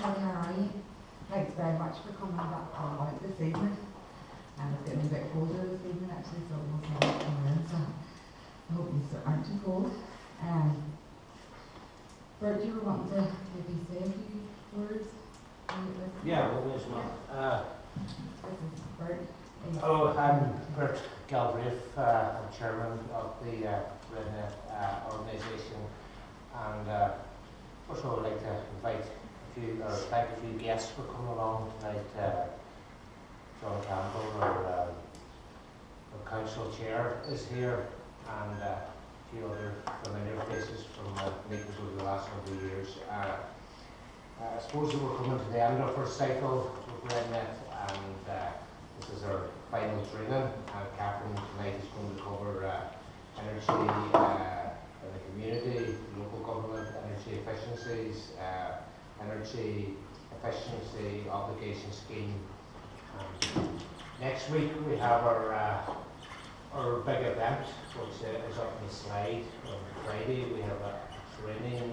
Kelly, how are you? Thanks very much for coming back out this evening. It's getting a bit colder this evening actually, so almost not coming in, so I hope you aren't too cold. Bert, you were wanting to maybe say a few words? Yeah, well, there's one. This is Bert. Hello, I'm Bert Galbraith. I'm chairman of the REN NEt organisation, and first of all, I'd like to invite thank a few guests for coming along tonight. John Campbell, our council chair, is here, and a few other familiar faces from meetings over the last number of years. I suppose that we're coming to the end of our cycle with REN NEt, and this is our final training. Catherine tonight is going to cover energy in the community, local government, energy efficiencies, energy efficiency obligation scheme. Next week we have our big event, which is up on the slide. On Friday we have a training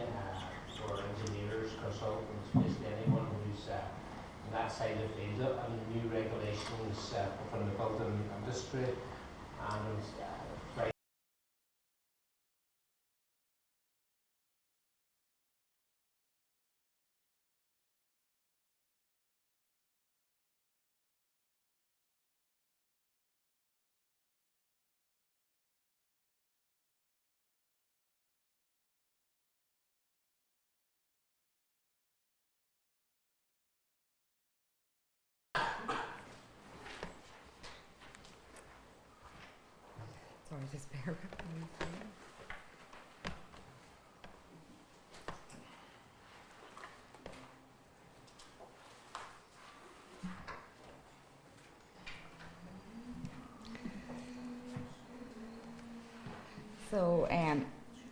for engineers, consultants, basically anyone who's on that side of the field, and new regulations from the building industry. And on Friday Sorry, just bear with me. So,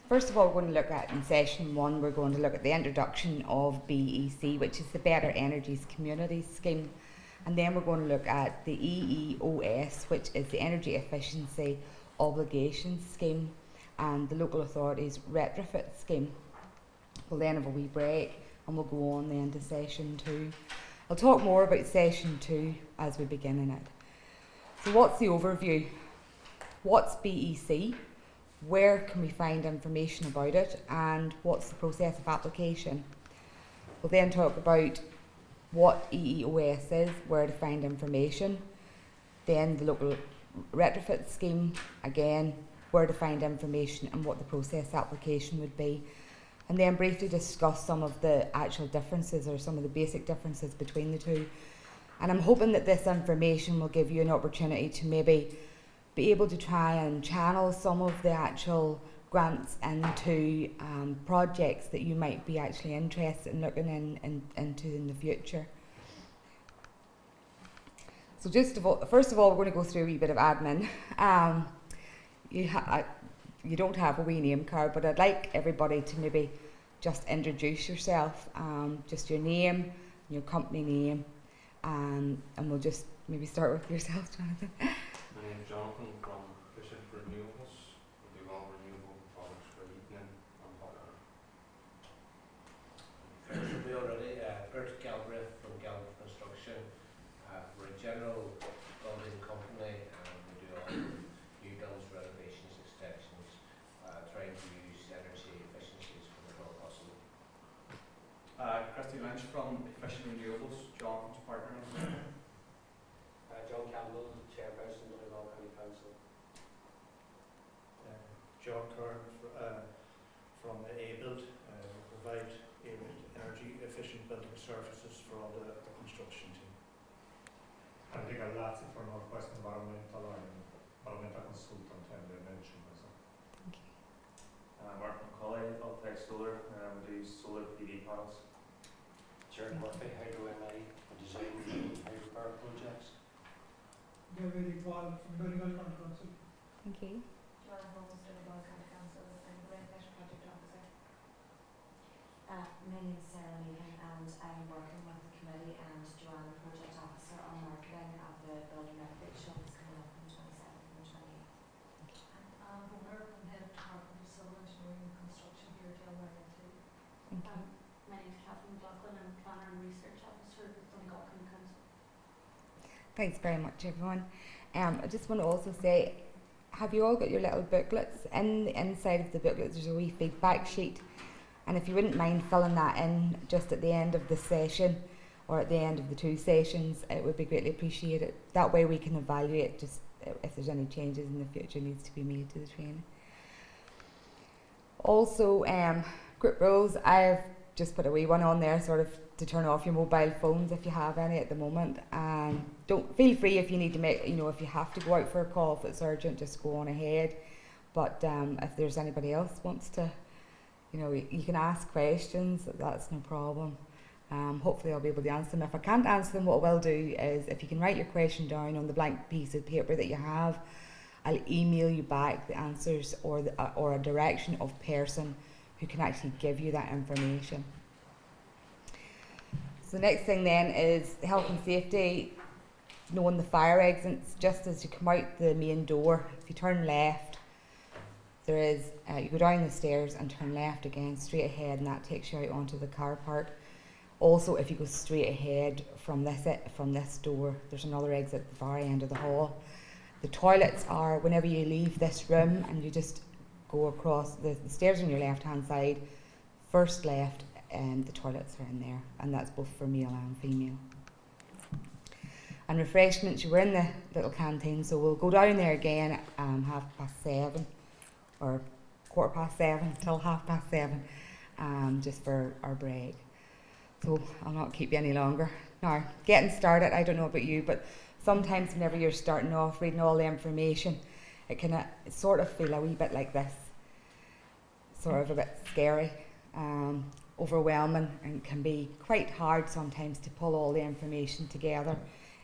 first of all, we're going to look at, in session 1, we're going to look at the introduction of BEC, which is the Better Energies Community Scheme. And then we're going to look at the EEOS, which is the Energy Efficiency Obligations Scheme, and the Local Authorities Retrofit Scheme. We'll then have a wee break and we'll go on then to session 2. I'll talk more about session 2 as we begin in it. So what's the overview? What's BEC? Where can we find information about it, and what's the process of application? We'll then talk about what EEOS is, where to find information, then the local retrofit scheme, again, where to find information and what the process application would be, and then briefly discuss some of the actual differences or some of the basic differences between the two. And I'm hoping that this information will give you an opportunity to maybe be able to try and channel some of the actual grants into projects that you might be actually interested in looking into in the future. So first of all, we're going to go through a wee bit of admin. You don't have a wee name card, but I'd like everybody to maybe just introduce yourself, just your name, your company name, and we'll just maybe start with yourself, Jonathan. My name is Jonathan from Efficient Renewables. We do all renewable products for heating and hot air. Should be already. Bert Galbraith from Galbraith Construction. We're a general building company, and we do all new builds, renovations, extensions, trying to use energy efficiencies whenever possible. Christy Lynch from Efficient Renewables, Jonathan's partner. John Campbell, Chairperson of the Donegal County Council. John Kern from ABUILD. We provide energy efficient building services for all the construction team. I think I'll ask for North West Environmental and Environmental Consultant and they mentioned as well. Mark McCauley, Altec Solar, we do solar PV panels. Jared Murphy, Hydro MI, design hydropower projects. David Equal from Donegal County Council. Thank you. Joanna Holmes, Donegal County Council, and REN NEt Project Officer. My name is Sarah Meehan, and I'm working with the committee and Joanna, Project Officer on marketing of the building retrofit show that's coming up on the 27th and the 28th. And Anne Bonner from Head of Department of Civil Engineering and Construction here at Delmar too. Thank you. My name is Catherine McLaughlin. I'm Planner and Thanks very much, everyone. I just want to also say, have you all got your little booklets? In the inside of the booklets, there's a wee feedback sheet. And if you wouldn't mind filling that in just at the end of the session or at the end of the 2 sessions, it would be greatly appreciated. That way we can evaluate just if there's any changes in the future needs to be made to the training. Also, group rules, I've just put a wee one on there sort of to turn off your mobile phones if you have any at the moment. Don't feel free if you need to make, if you have to go out for a call, if it's urgent, just go on ahead. But if there's anybody else wants to, you can ask questions, that's no problem. Hopefully I'll be able to answer them. If I can't answer them, what I will do is if you can write your question down on the blank piece of paper that you have, I'll email you back the answers or a direction of person who can actually give you that information. So the next thing then is health and safety, knowing the fire exits. Just as you come out the main door, if you turn left, there is, you go down the stairs and turn left again, straight ahead, and that takes you out onto the car park. Also, if you go straight ahead from this door, there's another exit at the far end of the hall. The toilets are whenever you leave this room and you just go across the stairs on your left hand side, first left, and the toilets are in there, and that's both for male and female. And refreshments, you were in the little canteen, so we'll go down there again at 7:30 or 7:15 till 7:30, just for our break. So I'll not keep you any longer. Now, getting started, I don't know about you, but sometimes whenever you're starting off reading all the information, it can sort of feel a wee bit like this, sort of a bit scary, overwhelming, and can be quite hard sometimes to pull all the information together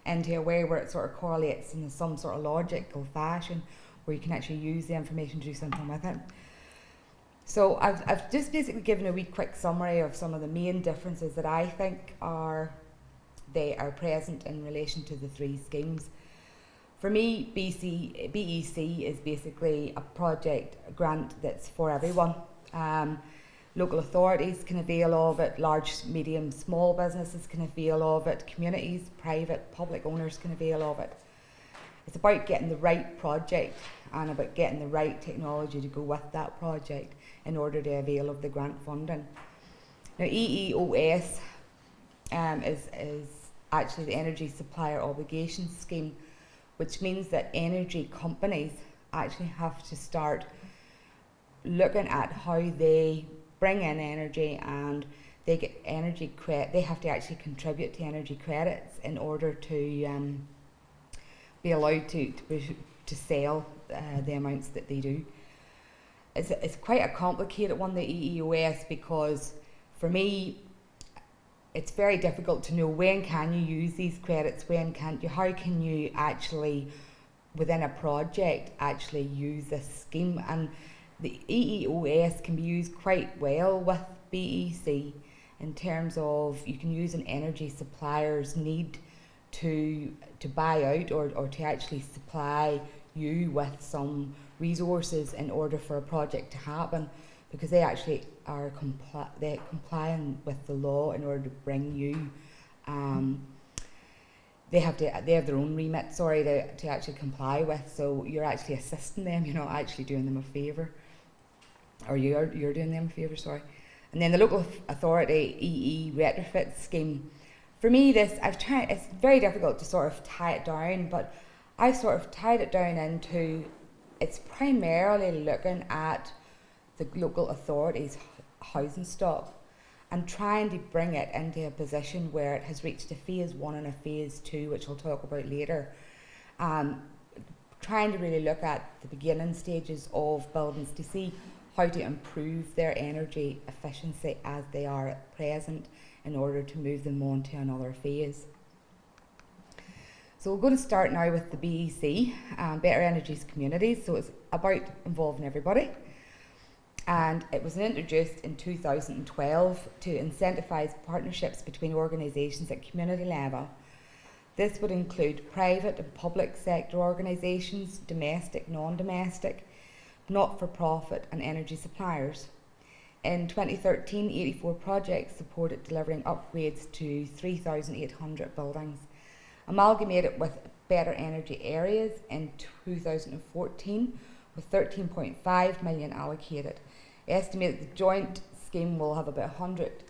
into a way where it sort of correlates in some sort of logical fashion where you can actually use the information to do something with it. So I've just basically given a wee quick summary of some of the main differences that I think are present in relation to the 3 schemes. For me, BEC is basically a project grant that's for everyone. Local authorities can avail of it, large, medium, small businesses can avail of it, communities, private, public owners can avail of it. It's about getting the right project and about getting the right technology to go with that project in order to avail of the grant funding. Now, EEOS is actually the Energy Supplier Obligation Scheme, which means that energy companies actually have to start looking at how they bring in energy, and they get energy credit. They have to actually contribute to energy credits in order to be allowed to sell the amounts that they do. It's quite a complicated one, the EEOS, because for me it's very difficult to know when can you use these credits, when can't you, how can you actually within a project actually use this scheme. And the EEOS can be used quite well with BEC in terms of you can use an energy supplier's need to buy out or to actually supply you with some resources in order for a project to happen, because they actually are complying with the law in order to bring you. They have their own remit, to actually comply with. So you're actually assisting them. You're not actually doing them a favour, or you're doing them a favour. Sorry. And then the local authority EE retrofit scheme. For me, it's very difficult to sort of tie it down, but I've sort of tied it down into, it's primarily looking at the local authority's housing stock and trying to bring it into a position where it has reached a phase 1 and a phase 2, which we'll talk about later. Trying to really look at the beginning stages of buildings to see how to improve their energy efficiency as they are at present in order to move them on to another phase. So we're going to start now with the BEC, Better Energies Communities. So it's about involving everybody. And it was introduced in 2012 to incentivise partnerships between organisations at community level. This would include private and public sector organisations, domestic, non-domestic, not-for-profit and energy suppliers. In 2013, 84 projects supported delivering upgrades to 3,800 buildings, amalgamated with better energy areas in 2014 with 13.5 million allocated. Estimated the joint scheme will have about 100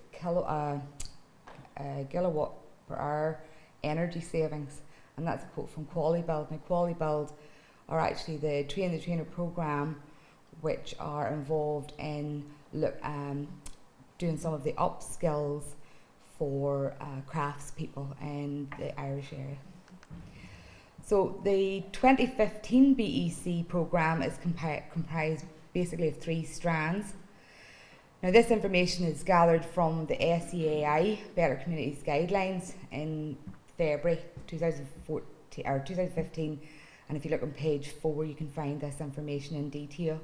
kilowatt per hour energy savings, and that's a quote from Quality Build. Now Quality Build are actually the Train the Trainer programme, which are involved in doing some of the upskills for craftspeople in the Irish area. So the 2015 BEC programme is comprised basically of 3 strands. Now this information is gathered from the SEAI Better Communities Guidelines in February 2015, and if you look on page 4 you can find this information in detail.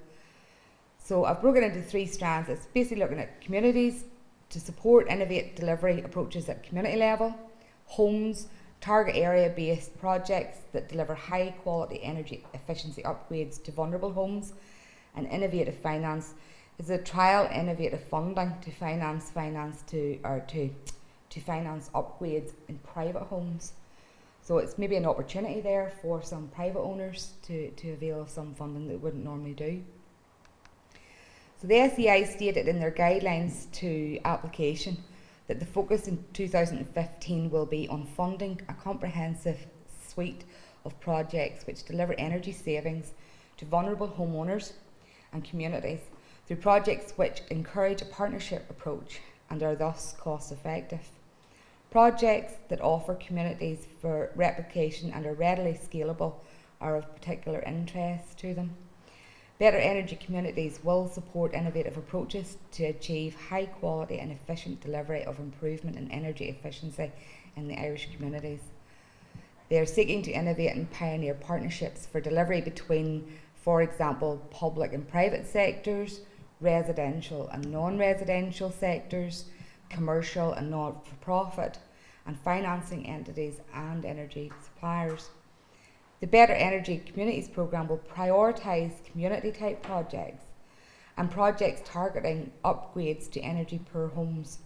So I've broken it into 3 strands. It's basically looking at communities to support innovate delivery approaches at community level, homes, target area based projects that deliver high quality energy efficiency upgrades to vulnerable homes, and innovative finance is a trial innovative funding to finance upgrades in private homes. So it's maybe an opportunity there for some private owners to avail of some funding that they wouldn't normally do. So the SEI stated in their guidelines to application that the focus in 2015 will be on funding a comprehensive suite of projects which deliver energy savings to vulnerable homeowners and communities through projects which encourage a partnership approach and are thus cost effective. Projects that offer communities for replication and are readily scalable are of particular interest to them. Better energy communities will support innovative approaches to achieve high quality and efficient delivery of improvement in energy efficiency in the Irish communities. They are seeking to innovate and pioneer partnerships for delivery between, for example, public and private sectors, residential and non-residential sectors, commercial and not-for-profit, and financing entities and energy suppliers. The Better Energy Communities programme will prioritise community type projects and projects targeting upgrades to energy poor homes.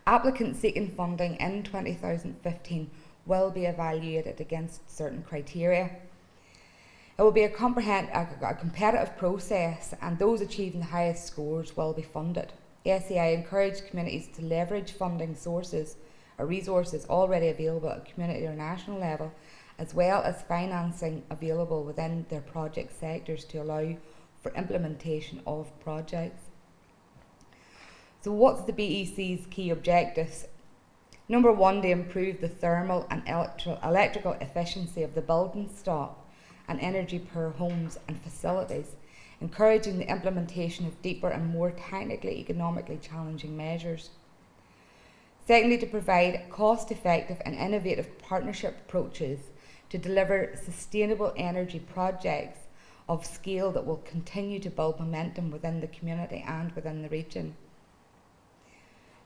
Applicants seeking funding in 2015 will be evaluated against certain criteria. It will be a competitive process, and those achieving the highest scores will be funded. SEI encourage communities to leverage funding sources or resources already available at community or national level, as well as financing available within their project sectors to allow for implementation of projects. So what's the BEC's key objectives? Number 1, to improve the thermal and electrical efficiency of the building stock and energy per homes and facilities, encouraging the implementation of deeper and more technically economically challenging measures. Secondly, to provide cost-effective and innovative partnership approaches to deliver sustainable energy projects of scale that will continue to build momentum within the community and within the region.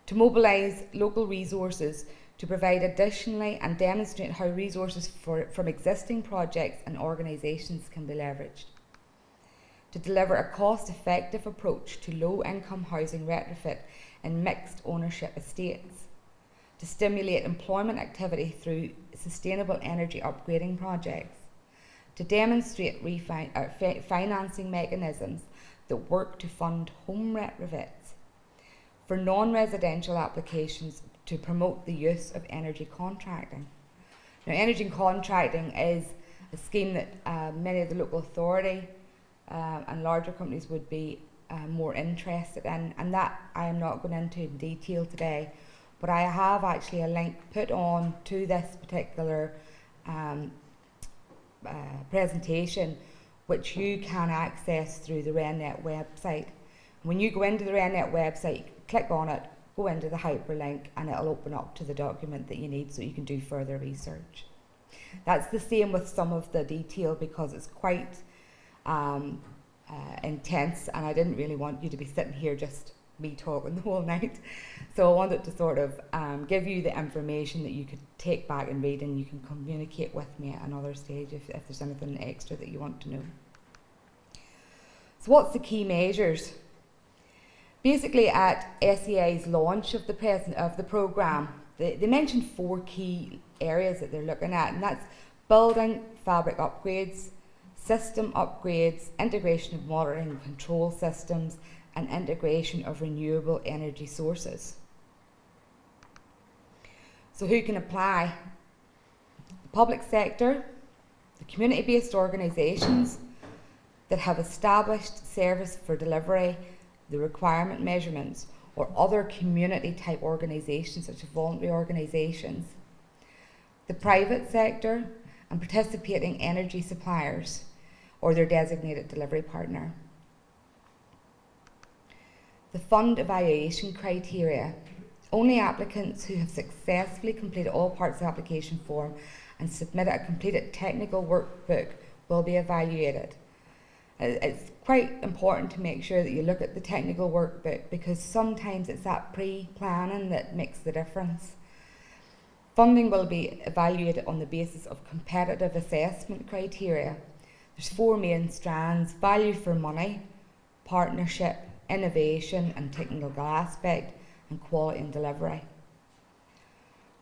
To mobilise local resources to provide additionally and demonstrate how resources from existing projects and organisations can be leveraged. To deliver a cost-effective approach to low-income housing retrofit in mixed ownership estates. To stimulate employment activity through sustainable energy upgrading projects. To demonstrate financing mechanisms that work to fund home retrofits. For non-residential applications, to promote the use of energy contracting. Now, energy contracting is a scheme that many of the local authority and larger companies would be more interested in, and that I am not going into in detail today, but I have actually a link put on to this particular presentation, which you can access through the REN NEt website. When you go into the REN NEt website, click on it, go into the hyperlink, and it'll open up to the document that you need so you can do further research. That's the same with some of the detail because it's quite intense, and I didn't really want you to be sitting here just me talking the whole night. So I wanted to sort of give you the information that you could take back and read, and you can communicate with me at another stage if there's anything extra that you want to know. So what's the key measures? Basically, at SEI's launch of the programme, they mentioned 4 key areas that they're looking at, and that's building fabric upgrades, system upgrades, integration of monitoring and control systems, and integration of renewable energy sources. So who can apply? The public sector, the community-based organisations that have established service for delivery, the requirement measurements, or other community-type organisations such as voluntary organisations. The private sector and participating energy suppliers or their designated delivery partner. The fund evaluation criteria. Only applicants who have successfully completed all parts of the application form and submitted a completed technical workbook will be evaluated. It's quite important to make sure that you look at the technical workbook, because sometimes it's that pre-planning that makes the difference. Funding will be evaluated on the basis of competitive assessment criteria. There's 4 main strands: value for money, partnership, innovation and technical aspect, and quality and delivery.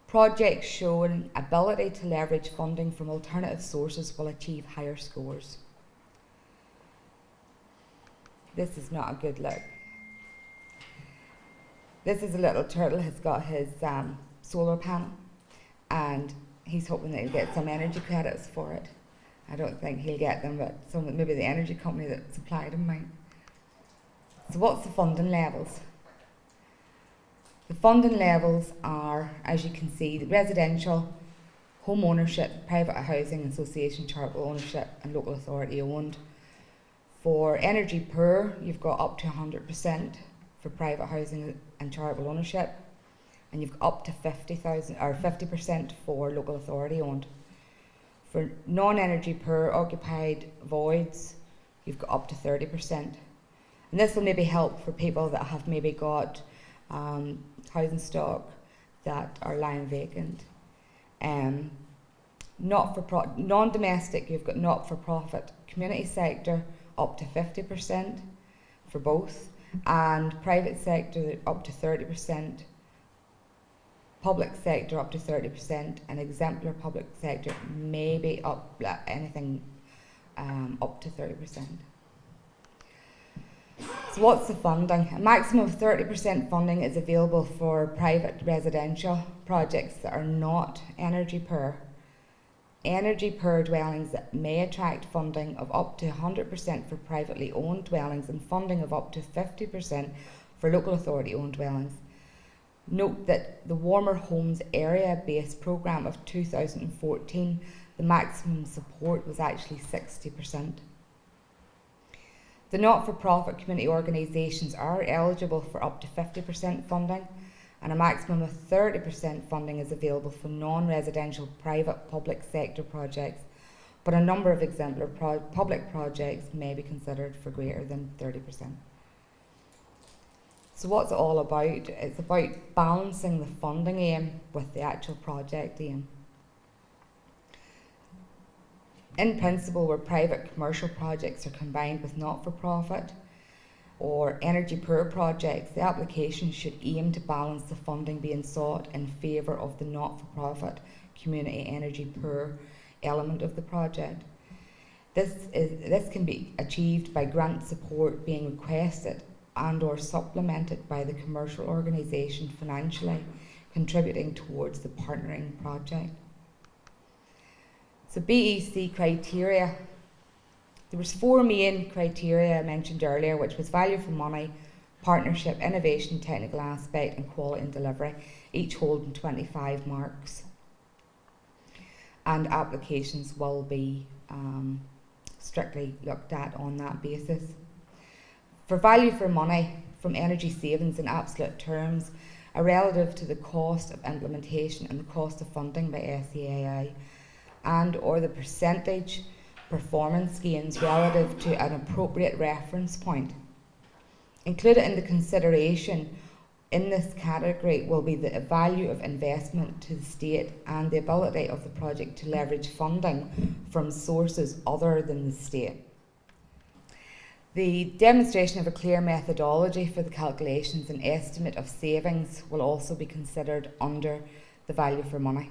Projects showing ability to leverage funding from alternative sources will achieve higher scores. This is not a good look. This is a little turtle who's got his solar panel, and he's hoping that he'll get some energy credits for it. I don't think he'll get them, but maybe the energy company that supplied him might. So what's the funding levels? The funding levels are, as you can see, the residential, home ownership, private housing association, charitable ownership and local authority owned. For energy poor, you've got up to 100% for private housing and charitable ownership, and you've got up to 50% for local authority owned. For non-energy poor occupied voids, you've got up to 30%. And this will maybe help for people that have maybe got housing stock that are lying vacant. Non-domestic, you've got not-for-profit. Community sector, up to 50% for both, and private sector up to 30%, public sector up to 30%, and exemplar public sector maybe up anything up to 30%. So what's the funding? A maximum of 30% funding is available for private residential projects that are not energy poor. Energy poor dwellings that may attract funding of up to 100% for privately owned dwellings and funding of up to 50% for local authority owned dwellings. Note that the Warmer Homes Area-Based Programme of 2014, the maximum support was actually 60%. The not-for-profit community organisations are eligible for up to 50% funding, and a maximum of 30% funding is available for non-residential private public sector projects, but a number of exemplar public projects may be considered for greater than 30%. So what's it all about? It's about balancing the funding aim with the actual project aim. In principle, where private commercial projects are combined with not-for-profit or energy poor projects, the application should aim to balance the funding being sought in favour of the not-for-profit community energy poor element of the project. This can be achieved by grant support being requested and or supplemented by the commercial organisation financially contributing towards the partnering project. So BEC criteria. There was 4 main criteria I mentioned earlier, which was value for money, partnership, innovation, technical aspect and quality and delivery, each holding 25 marks. And applications will be strictly looked at on that basis. For value for money, from energy savings in absolute terms, are relative to the cost of implementation and the cost of funding by SEAI, and or the percentage performance gains relative to an appropriate reference point. Included in the consideration in this category will be the value of investment to the state and the ability of the project to leverage funding from sources other than the state. The demonstration of a clear methodology for the calculations and estimate of savings will also be considered under the value for money.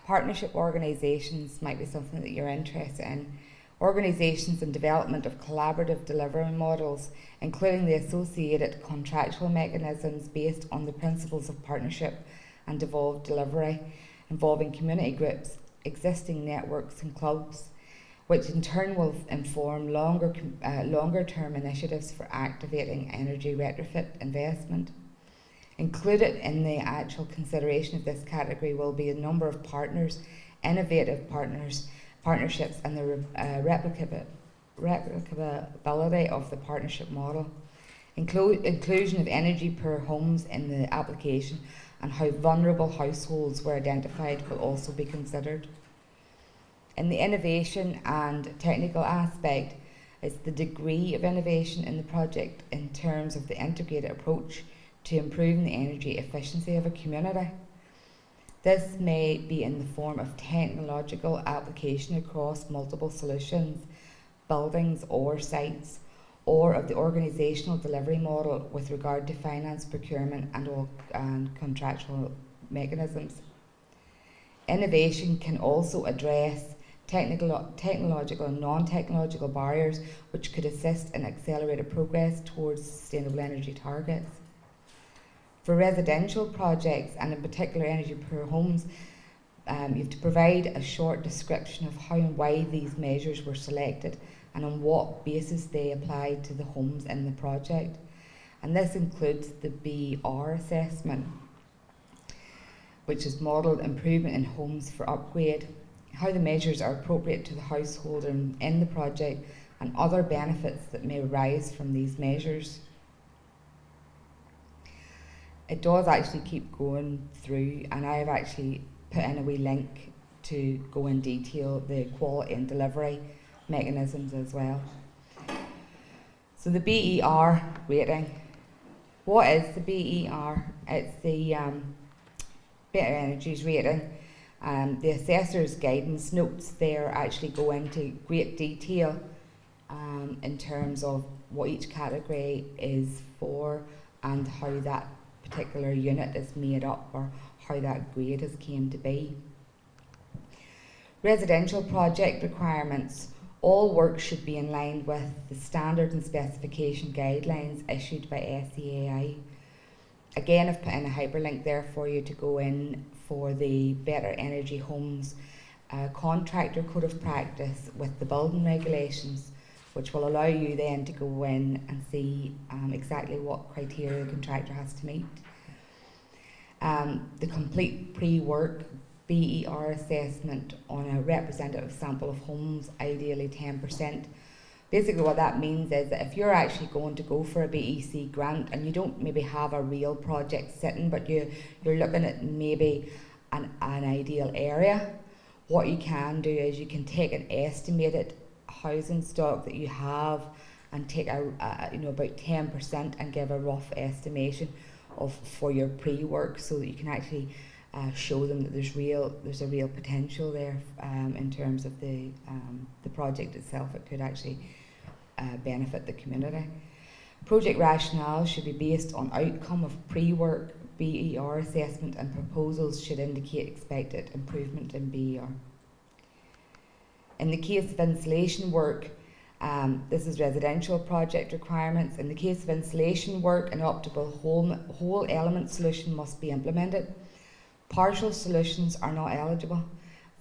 Partnership organisations might be something that you're interested in. Organisations and development of collaborative delivery models, including the associated contractual mechanisms based on the principles of partnership and devolved delivery, involving community groups, existing networks and clubs, which in turn will inform longer term initiatives for activating energy retrofit investment. Included in the actual consideration of this category will be a number of partners, innovative partnerships and the replicability of the partnership model. Inclusion of energy per homes in the application and how vulnerable households were identified will also be considered. In the innovation and technical aspect, it's the degree of innovation in the project in terms of the integrated approach to improving the energy efficiency of a community. This may be in the form of technological application across multiple solutions, buildings or sites, or of the organisational delivery model with regard to finance, procurement and contractual mechanisms. Innovation can also address technological and non-technological barriers which could assist in accelerated progress towards sustainable energy targets. For residential projects, and in particular energy per homes, you have to provide a short description of how and why these measures were selected and on what basis they applied to the homes in the project. And this includes the BER assessment, which is modelled improvement in homes for upgrade, how the measures are appropriate to the household in the project, and other benefits that may arise from these measures. It does actually keep going through, and I have actually put in a wee link to go in detail the quality and delivery mechanisms as well. So the BER rating. What is the BER? It's the Better Energies rating. The assessor's guidance notes there actually go into great detail in terms of what each category is for and how that particular unit is made up or how that grade has came to be. Residential project requirements. All work should be in line with the standards and specification guidelines issued by SEAI. Again, I've put in a hyperlink there for you to go in for the Better Energy Homes contractor code of practice with the building regulations, which will allow you then to go in and see exactly what criteria the contractor has to meet. The complete pre-work BER assessment on a representative sample of homes, ideally 10%. Basically what that means is that if you're actually going to go for a BEC grant and you don't maybe have a real project sitting, but you're looking at maybe an ideal area, what you can do is you can take an estimated housing stock that you have and take about 10% and give a rough estimation for your pre-work, so that you can actually show them that there's a real potential there in terms of the project itself. It could actually benefit the community. Project rationale should be based on outcome of pre-work BER assessment, and proposals should indicate expected improvement in BER. In the case of insulation work, this is residential project requirements. In the case of insulation work, an optimal whole element solution must be implemented. Partial solutions are not eligible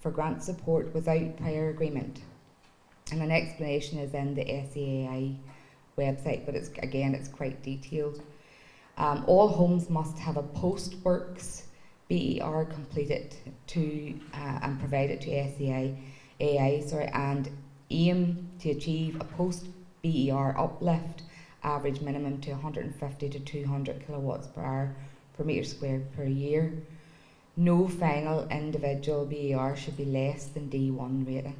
for grant support without prior agreement. And an explanation is in the SEAI website, but it's quite detailed. All homes must have a post-works BER completed and provided to SEAI, and aim to achieve a post-BER uplift, average minimum to 150 to 200 kilowatts per hour per metre squared per year. No final individual BER should be less than D1 rating.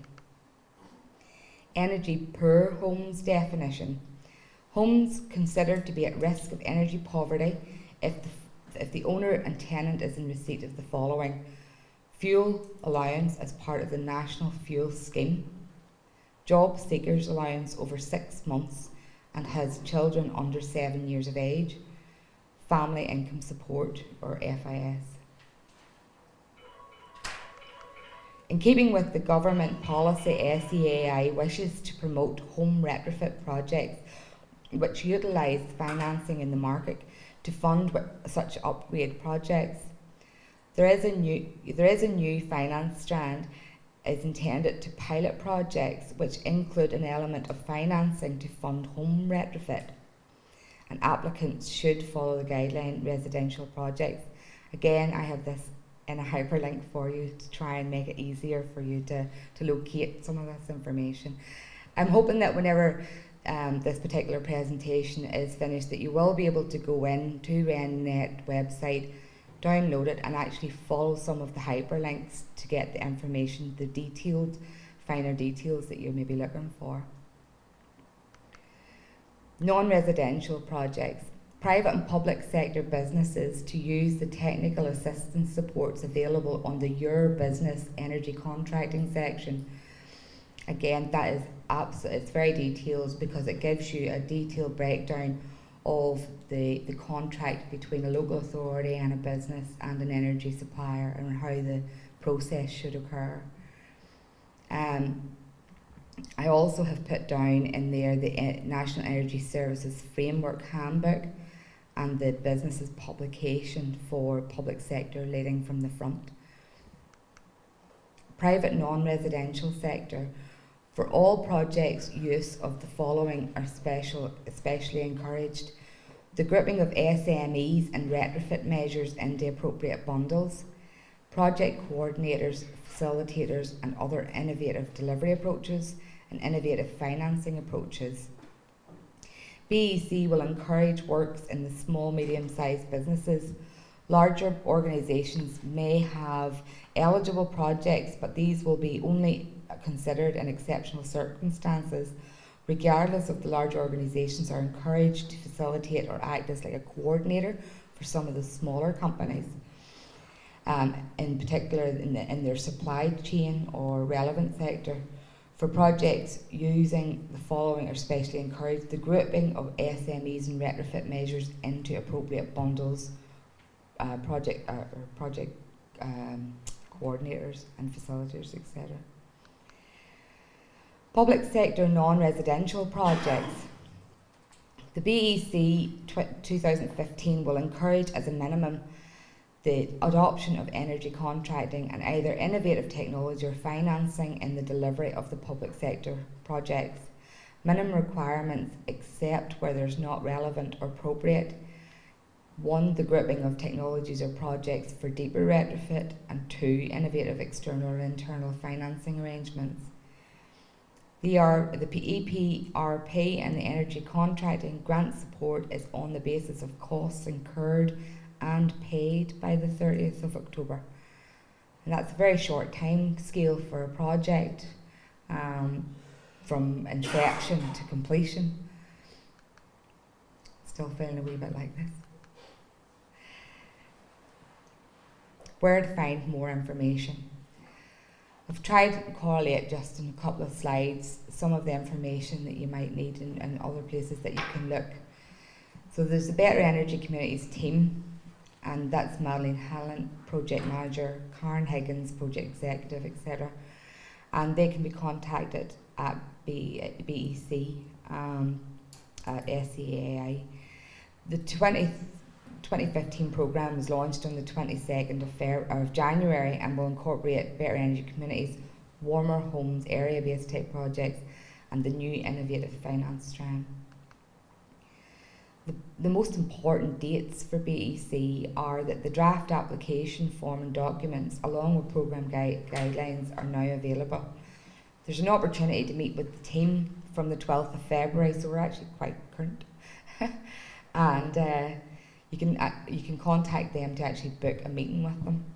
Energy per homes definition. Homes considered to be at risk of energy poverty if the owner and tenant is in receipt of the following: fuel allowance as part of the National Fuel Scheme, job seekers allowance over 6 months and has children under 7 years of age, family income support or FIS. In keeping with the government policy, SEAI wishes to promote home retrofit projects which utilise financing in the market to fund such upgrade projects. There is a new finance strand is intended to pilot projects which include an element of financing to fund home retrofit, and applicants should follow the guideline residential projects. Again, I have this in a hyperlink for you to try and make it easier for you to locate some of this information. I'm hoping that whenever this particular presentation is finished, that you will be able to go in to REN NEt website, download it, and actually follow some of the hyperlinks to get the information, the detailed, finer details that you may be looking for. Non-residential projects. Private and public sector businesses to use the technical assistance supports available on the Your Business Energy Contracting section. Again, that is it's very detailed because it gives you a detailed breakdown of the contract between a local authority and a business and an energy supplier, and how the process should occur. I also have put down in there the National Energy Services Framework Handbook and the business's publication for public sector leading from the front. Private non-residential sector. For all projects, use of the following are especially encouraged: the grouping of SMEs and retrofit measures into appropriate bundles, project coordinators, facilitators and other innovative delivery approaches and innovative financing approaches. BEC will encourage works in the small, medium-sized businesses. Larger organisations may have eligible projects, but these will be only considered in exceptional circumstances. Regardless of, the large organisations are encouraged to facilitate or act as like a coordinator for some of the smaller companies, in particular in their supply chain or relevant sector. For projects using the following are especially encouraged: the grouping of SMEs and retrofit measures into appropriate bundles, project coordinators and facilitators, etc. Public sector non-residential projects. The BEC 2015 will encourage as a minimum the adoption of energy contracting and either innovative technology or financing in the delivery of the public sector projects. Minimum requirements except where there's not relevant or appropriate. 1, the grouping of technologies or projects for deeper retrofit, and 2, innovative external or internal financing arrangements. The EPRP and the energy contracting grant support is on the basis of costs incurred and paid by the 30th of October. And that's a very short time scale for a project, from inception to completion. Still feeling a wee bit like this. Where to find more information. I've tried to correlate just in a couple of slides some of the information that you might need in other places that you can look. So there's the Better Energy Communities team, and that's Madeline Hallen, Project Manager, Karen Higgins, Project Executive, etc. And they can be contacted at BEC, at SEAI. The 2015 programme was launched on the 22nd of January and will incorporate Better Energy Communities, Warmer Homes, area-based type projects and the new innovative finance strand. The most important dates for BEC are that the draft application form and documents along with programme guidelines are now available. There's an opportunity to meet with the team from the 12th of February, so we're actually quite current. And you can contact them to actually book a meeting with them.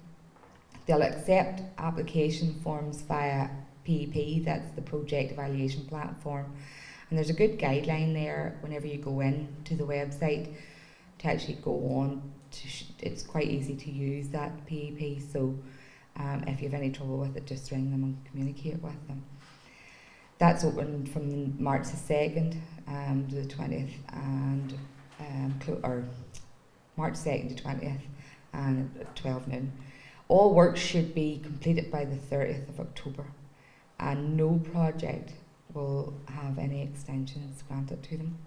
They'll accept application forms via PEP, that's the Project Evaluation Platform. And there's a good guideline there whenever you go in to the website to actually go on. It's quite easy to use that PEP, so if you have any trouble with it, just ring them and communicate with them. That's open from March the 2nd to the 20th, and or March 2nd to 20th, and at 12 noon. All work should be completed by the 30th of October, and no project will have any extensions granted to them.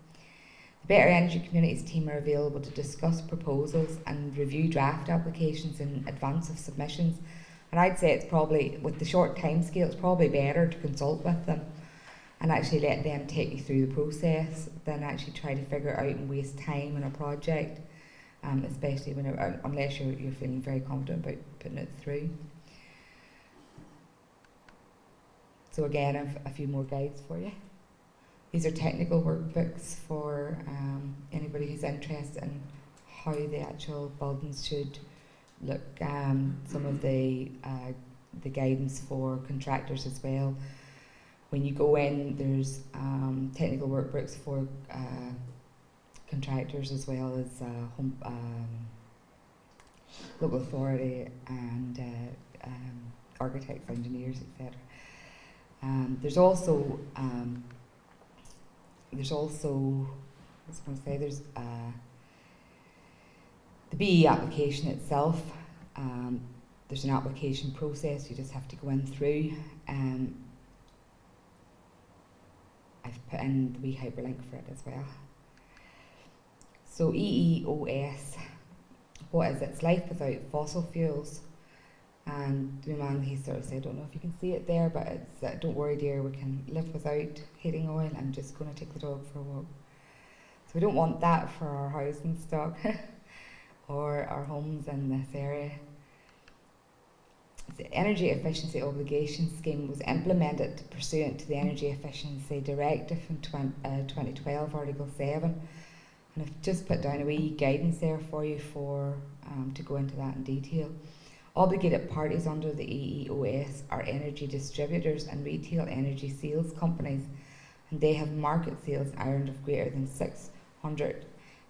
The Better Energy Communities team are available to discuss proposals and review draft applications in advance of submissions. And I'd say it's probably, with the short time scale, it's probably better to consult with them and actually let them take you through the process than actually try to figure it out and waste time on a project, especially unless you're feeling very confident about putting it through. So again, I've a few more guides for you. These are technical workbooks for anybody who's interested in how the actual buildings should look. Some of the guidance for contractors as well. When you go in, there's technical workbooks for contractors as well as local authority and architects, engineers, etc. There's also the BE application itself. There's an application process you just have to go in through. I've put in the wee hyperlink for it as well. So EEOS, what is it? It's life without fossil fuels. And the man, he sort of said, I don't know if you can see it there, but it's, don't worry dear, we can live without heating oil. I'm just going to take the dog for a walk. So we don't want that for our housing stock or our homes in this area. The Energy Efficiency Obligation Scheme was implemented pursuant to the Energy Efficiency Directive in 2012, Article 7. And I've just put down a wee guidance there for you to go into that in detail. Obligated parties under the EEOS are energy distributors and retail energy sales companies, and they have market sales in Ireland of greater than 600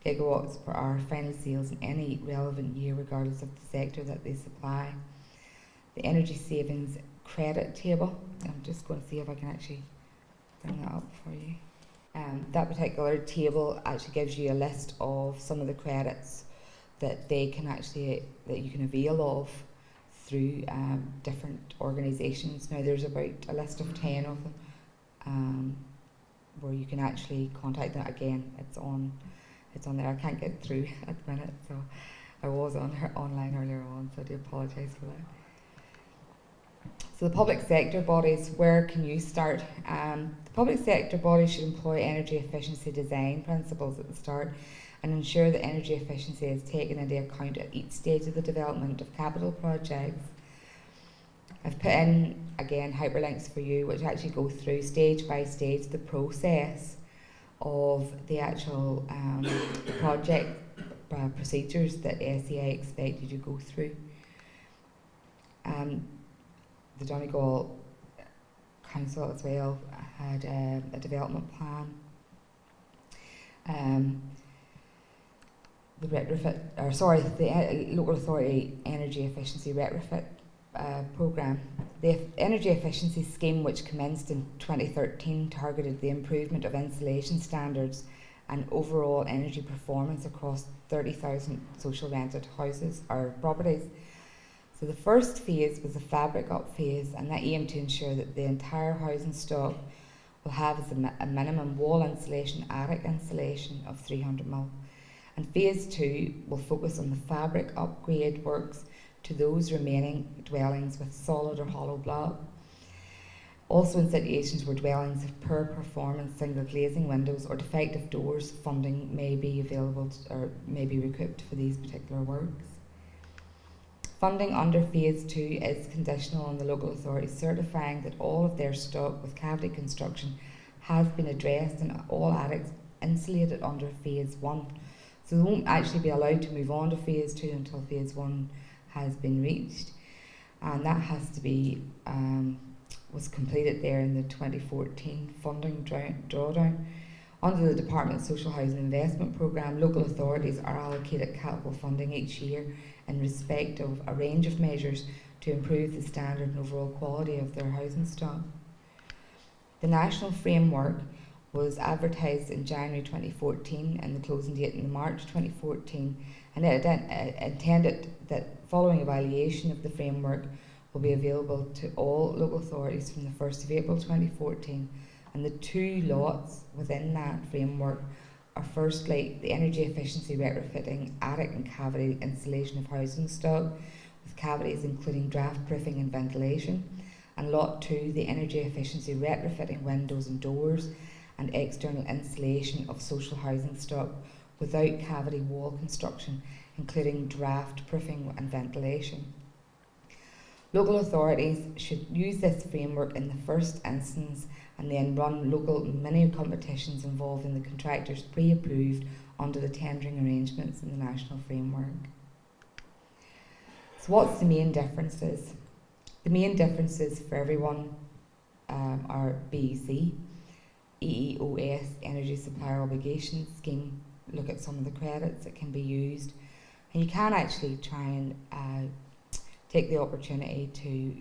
gigawatts per hour final sales in any relevant year, regardless of the sector that they supply. The energy savings credit table, I'm just going to see if I can actually bring that up for you. That particular table actually gives you a list of some of the credits that you can avail of through different organisations. Now there's about a list of 10 of them where you can actually contact them. Again, it's on there. I can't get through at the minute, so I was online earlier on, so I do apologise for that. So the public sector bodies, where can you start? The public sector bodies should employ energy efficiency design principles at the start and ensure that energy efficiency is taken into account at each stage of the development of capital projects. I've put in, again, hyperlinks for you, which actually go through stage by stage the process of the actual project procedures that SEI expect you to go through. The Donegal Council as well had a development plan. The local authority energy efficiency retrofit programme. The energy efficiency scheme, which commenced in 2013, targeted the improvement of insulation standards and overall energy performance across 30,000 social rented houses or properties. So the first phase was a fabric up phase, and that aimed to ensure that the entire housing stock will have as a minimum wall insulation, attic insulation of 300mm. And phase 2 will focus on the fabric upgrade works to those remaining dwellings with solid or hollow block. Also in situations where dwellings have poor performance single glazing windows or defective doors, funding may be available or may be recouped for these particular works. Funding under phase 2 is conditional on the local authorities certifying that all of their stock with cavity construction has been addressed and all attics insulated under phase 1. So they won't actually be allowed to move on to phase 2 until phase 1 has been reached. And that has to be, was completed there in the 2014 funding drawdown. Under the Department of Social Housing Investment Programme, local authorities are allocated capital funding each year in respect of a range of measures to improve the standard and overall quality of their housing stock. The national framework was advertised in January 2014 and the closing date in March 2014, and it intended that following evaluation of the framework will be available to all local authorities from the 1st of April 2014. And the 2 lots within that framework are firstly the energy efficiency retrofitting attic and cavity installation of housing stock with cavities including draft proofing and ventilation, and lot 2 the energy efficiency retrofitting windows and doors and external installation of social housing stock without cavity wall construction, including draft proofing and ventilation. Local authorities should use this framework in the first instance and then run local mini competitions involving the contractors pre-approved under the tendering arrangements in the national framework. So what's the main differences? The main differences for everyone are BEC, EEOS, Energy Supplier Obligations Scheme. Look at some of the credits that can be used, and you can actually try and take the opportunity to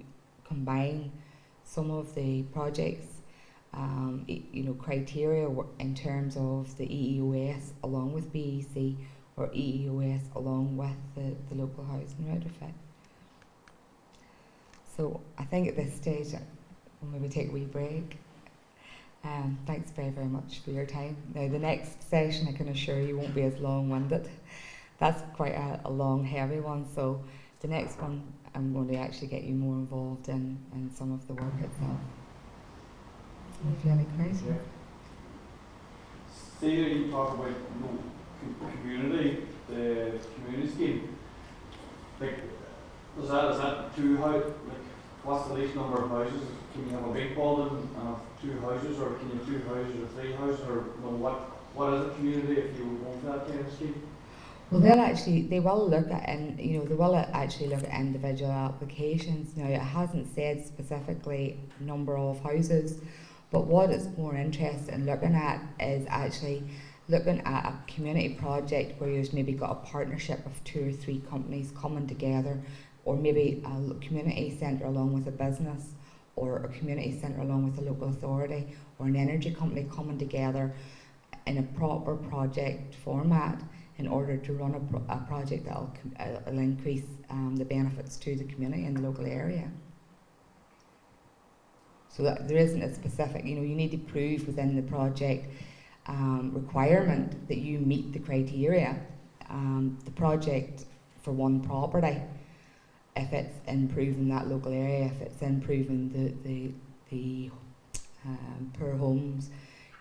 combine some of the projects, criteria in terms of the EEOS along with BEC, or EEOS along with the local housing retrofit. So I think at this stage we'll maybe take a wee break. Thanks very, very much for your time. Now the next session, I can assure you, won't be as long-winded. That's quite a long, heavy one, so the next one I'm going to actually get you more involved in some of the work itself. Hopefully any questions? See, you talk about community, the community scheme. Like, is that 2 houses? Like, what's the least number of houses? Can you have a big building and have 2 houses, or can you have 2 houses or 3 houses, or what is a community if you want that kind of scheme? Well, they will look at, they will actually look at individual applications. Now, it hasn't said specifically number of houses, but what it's more interested in looking at is actually looking at a community project where you've maybe got a partnership of 2 or 3 companies coming together, or maybe a community centre along with a business, or a community centre along with a local authority, or an energy company coming together in a proper project format in order to run a project that will increase the benefits to the community in the local area. So that there isn't a specific, you need to prove within the project requirement that you meet the criteria. The project for one property, if it's improving that local area, if it's improving the poor homes,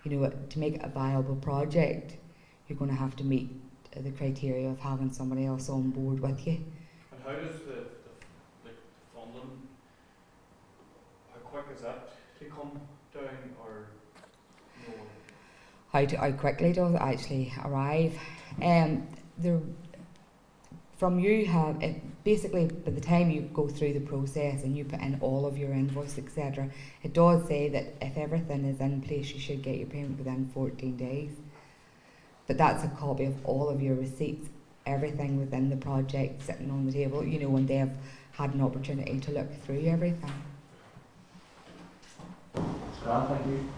to make it a viable project, you're going to have to meet the criteria of having somebody else on board with you. And how does the funding, how quick is that to come down, or How quickly does it actually arrive? Basically by the time you go through the process and you put in all of your invoice, etc., it does say that if everything is in place, you should get your payment within 14 days. But that's a copy of all of your receipts, everything within the project sitting on the table, when they have had an opportunity to look through everything. That's grand, thank you.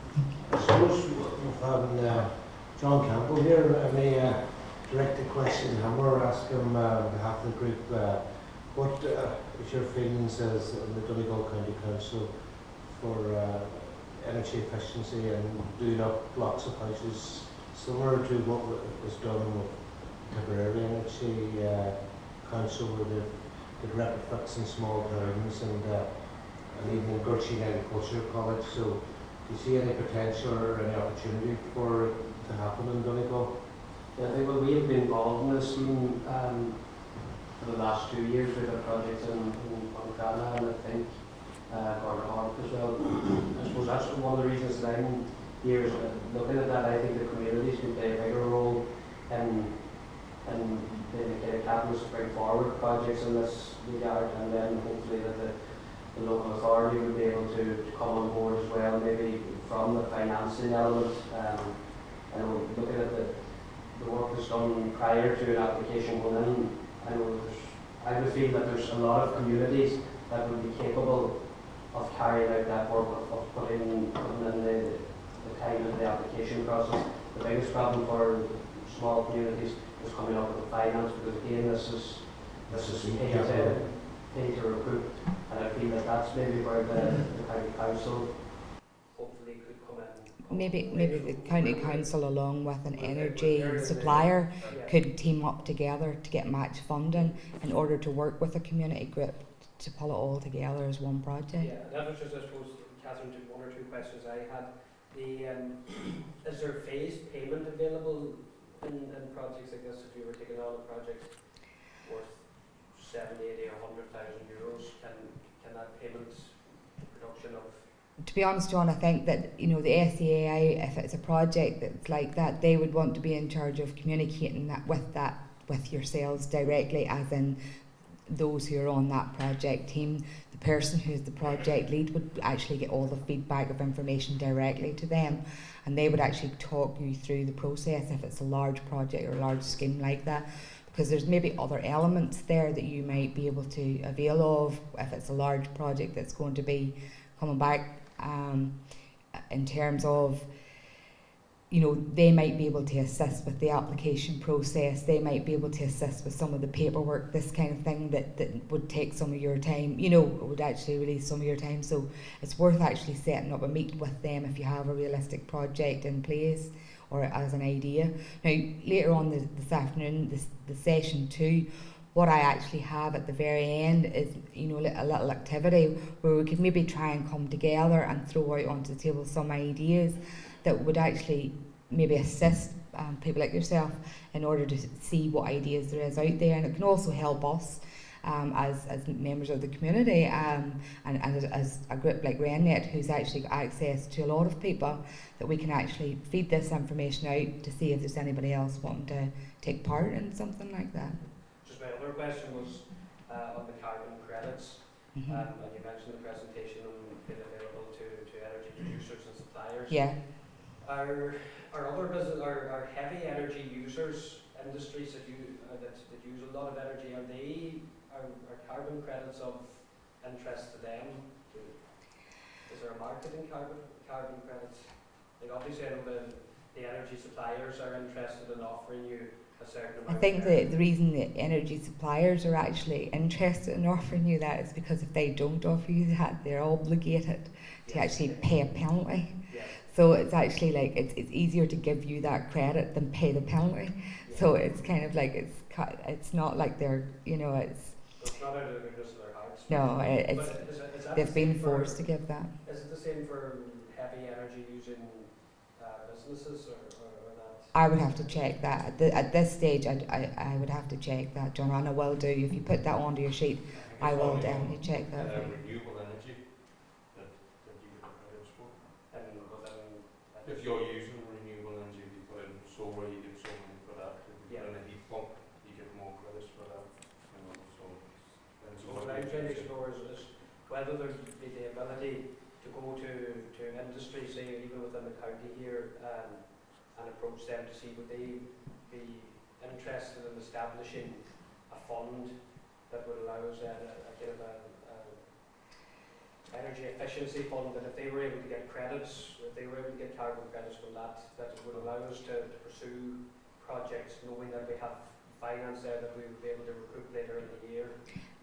I suppose we've had John Campbell here. I may direct the question to him or ask him on behalf of the group, what is your feelings as the Donegal County Council for energy efficiency and doing up blocks of houses similar to what was done with Tipperary Energy Council, where they did retrofits in small towns and even in Gurchy Agricultural College. So do you see any potential or any opportunity for it to happen in Donegal? Yeah, I think we have been involved in this scheme for the last 2 years. We've had projects in Ghana and I think Garda as well. I suppose that's one of the reasons that I'm here is looking at that. I think the communities can play a bigger role in the catalyst to bring forward projects in this regard, and then hopefully that the local authority would be able to come on board as well, maybe from the financing element. And looking at the work that's done prior to an application going in, I would feel that there's a lot of communities that would be capable of carrying out that work, of putting in the time of the application process. The biggest problem for small communities is coming up with the finance, because again, this is pay to recruit, and I feel that that's maybe where the county council Hopefully could come in. Maybe the county council along with an energy supplier could team up together to get match funding in order to work with a community group to pull it all together as one project. Yeah, that was just, I suppose, Catherine, to one or two questions I had. Is there phased payment available in projects like this? If you were taking on a project worth 70, 80 or 100,000 euros, can that payment production of... To be honest, John, I think that, you know, the SEAI, if it's a project that's like that, they would want to be in charge of communicating that with yourselves directly, as in those who are on that project team. The person who's the project lead would actually get all the feedback of information directly to them, and they would actually talk you through the process if it's a large project or a large scheme like that, because there's maybe other elements there that you might be able to avail of if it's a large project that's going to be coming back, in terms of, you know, they might be able to assist with the application process, they might be able to assist with some of the paperwork, this kind of thing that would take some of your time, you know, it would actually release some of your time. So it's worth actually setting up a meeting with them if you have a realistic project in place or as an idea. Now, later on this afternoon, the session 2, what I actually have at the very end is, you know, a little activity where we could maybe try and come together and throw out onto the table some ideas that would actually maybe assist people like yourself in order to see what ideas there is out there, and it can also help us as members of the community, and as a group like REN NEt, who's actually got access to a lot of people, that we can actually feed this information out to see if there's anybody else wanting to take part in something like that. Just my other question was on the carbon credits. And you mentioned the presentation on being available to energy producers and suppliers. Yeah. Are other business, are heavy energy users, industries that use a lot of energy, are carbon credits of interest to them? Is there a market in carbon credits? Like obviously I know the energy suppliers are interested in offering you a certain amount. I think the reason that energy suppliers are actually interested in offering you that is because if they don't offer you that, they're obligated to actually pay a penalty. Yeah. So it's actually like it's easier to give you that credit than pay the penalty. Yeah. So it's kind of like it's not like they're, you know, it's. So it's not out of the goodness of their hearts. No, it's is that they've the been same forced to give that. Is it the same for heavy energy using businesses or that? I would have to check that at this stage. I would have to check that, John, and I will do. If you put that onto your sheet, I will definitely check that. Renewable energy that you get credits for. If you're using renewable energy, if you put in solar, you get so many for that. If you put in a heat pump, you get more credits for that. You know, so what I'm trying to explore is whether there be the ability to go to an industry, say even within the county here, and approach them to see would they be interested in establishing a fund that would allow us a kind of a energy efficiency fund, that if they were able to get credits, if they were able to get carbon credits from that it would allow us to pursue projects knowing that we have finance there that we would be able to recruit later in the year,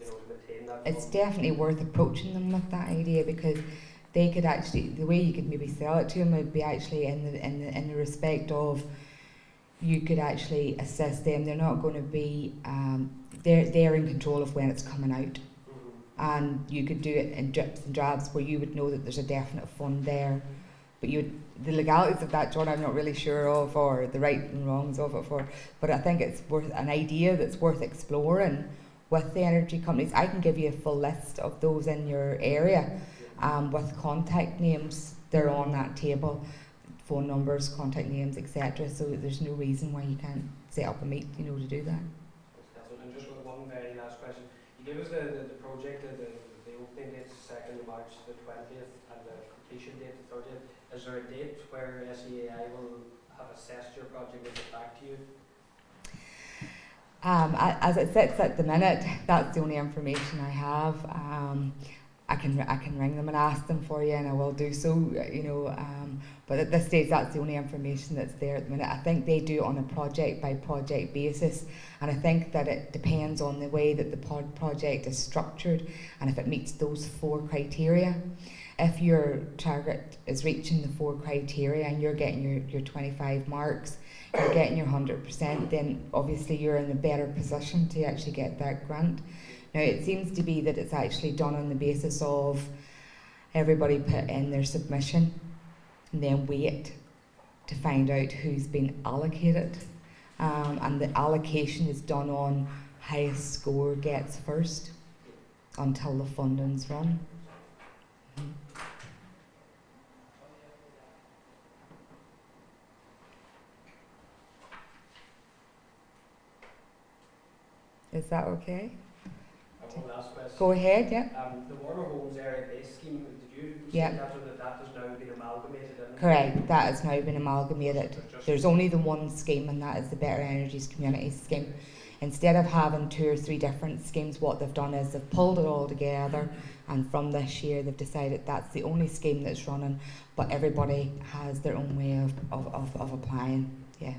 you know, to maintain that It's fund. definitely worth approaching them with that idea, because they could actually, the way you could maybe sell it to them would be actually in the respect of you could actually assist them. They're not going to be they're in control of when it's coming out, and you could do it in drips and drabs where you would know that there's a definite fund there, but the legalities of that, John, I'm not really sure of, or the right and wrongs of it but I think it's worth an idea that's worth exploring with the energy companies. I can give you a full list of those in your area, with contact names. They're on that table, phone numbers, contact names, etc. So there's no reason why you can't set up a meet, you know, to do that. And just one very last question. You gave us the project, the opening date is 2nd of March, the 20th, and the completion date the 30th. Is there a date where SEAI will have assessed your project and get back to you? As it sits at the minute, that's the only information I have. I can ring them and ask them for you, and I will do so. You know, but at this stage, that's the only information that's there at the minute. I think they do it on a project by project basis, and I think that it depends on the way that the project is structured and if it meets those 4 criteria. If your target is reaching the 4 criteria and you're getting your 25 marks, you're getting your 100%, then obviously you're in a better position to actually get that grant. Now, it seems to be that it's actually done on the basis of everybody put in their submission and then wait to find out who's been allocated. And the allocation is done on highest score gets first until the funding's run. Is that okay? One last question. Go ahead, yeah. The Warner Homes Area Base Scheme, did you Yeah. say that has now been amalgamated in? Correct, that has now been amalgamated. There's only the one scheme, and that is the Better Energies Community Scheme. Instead of having 2 or 3 different schemes, what they've done is they've pulled it all together, and from this year they've decided that's the only scheme that's running, but everybody has their own way of applying. Yeah.